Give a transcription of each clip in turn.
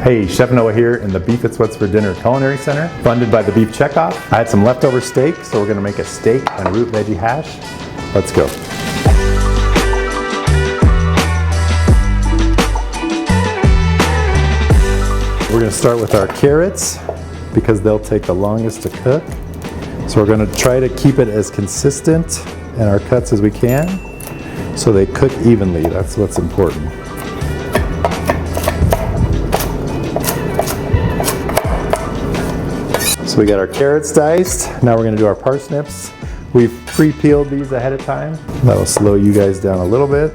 Hey, Chef Noah here in the Beef It's What's for Dinner Culinary Center, funded by the Beef Checkoff. I had some leftover steak, so we're gonna make a steak and root veggie hash. Let's go. We're gonna start with our carrots because they'll take the longest to cook. So we're gonna try to keep it as consistent in our cuts as we can so they cook evenly. That's what's important. So we got our carrots diced. Now we're gonna do our parsnips. We've pre-peeled these ahead of time. That'll slow you guys down a little bit.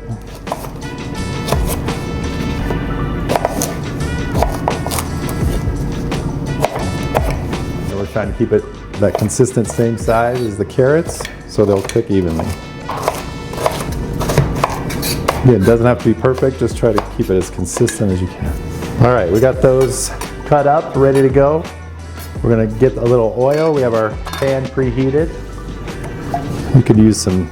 And we're trying to keep it that consistent same size as the carrots so they'll cook evenly. Again, it doesn't have to be perfect, just try to keep it as consistent as you can. All right, we got those cut up, ready to go. We're gonna get a little oil. We have our pan preheated. You could use some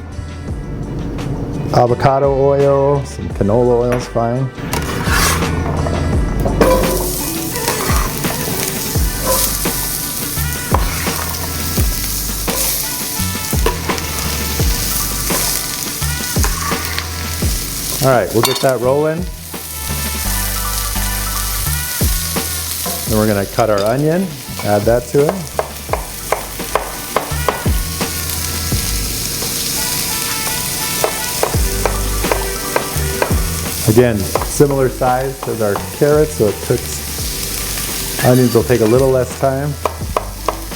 avocado oil, some canola oil is fine. All right, we'll get that rolling. Then we're gonna cut our onion. Add that to it. Again, similar size as our carrots, so it cooks. Onions will take a little less time,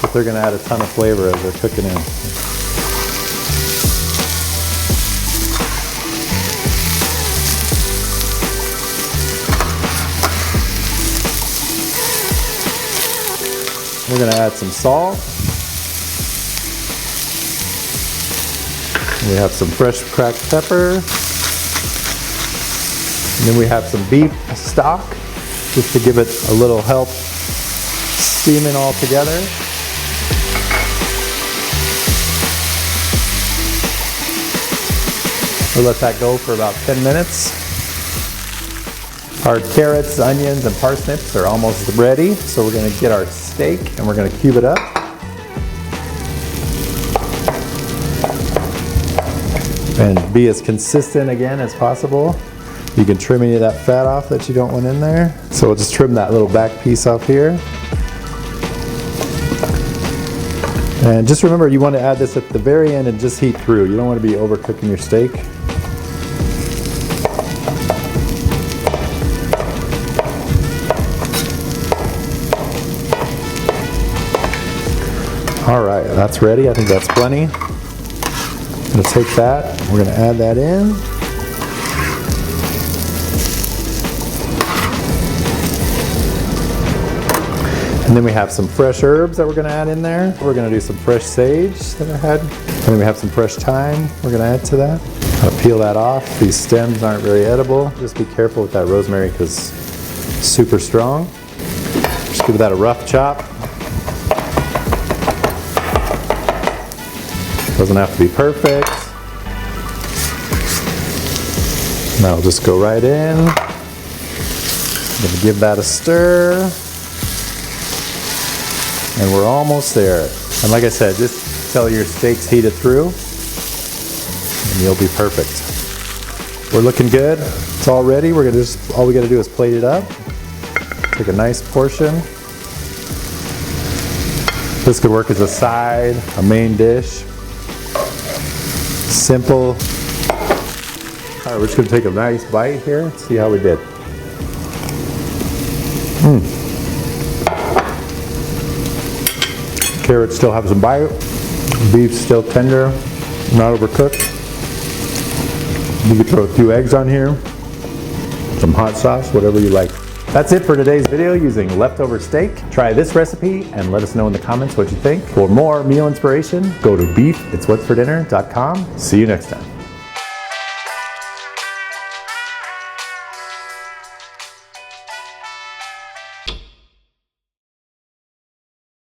but they're gonna add a ton of flavor as they're cooking in. We're gonna add some salt. We have some fresh cracked pepper. And then we have some beef stock, just to give it a little help steaming all together. We'll let that go for about 10 minutes. Our carrots, onions, and parsnips are almost ready, so we're gonna get our steak and we're gonna cube it up. And be as consistent again as possible. You can trim any of that fat off that you don't want in there. So we'll just trim that little back piece off here. And just remember, you want to add this at the very end and just heat through. You don't want to be overcooking your steak. All right, that's ready. I think that's plenty. I'm gonna take that, we're gonna add that in. And then we have some fresh herbs that we're gonna add in there. We're gonna do some fresh sage that I had. And then we have some fresh thyme we're gonna add to that. I'll peel that off. These stems aren't very edible. Just be careful with that rosemary because it's super strong. Just give that a rough chop. Doesn't have to be perfect. That'll just go right in. I'm gonna give that a stir. And we're almost there. And like I said, just till your steak's heated through and you'll be perfect. We're looking good. It's all ready. All we gotta do is plate it up. Take a nice portion. This could work as a side, a main dish. Simple. All right, we're just gonna take a nice bite here and see how we did. Carrots still have some bite. Beef still tender, not overcooked. You could throw a few eggs on here, some hot sauce, whatever you like. That's it for today's video using leftover steak. Try this recipe and let us know in the comments what you think. For more meal inspiration, go to beefitswhatsfordinner.com. See you next time.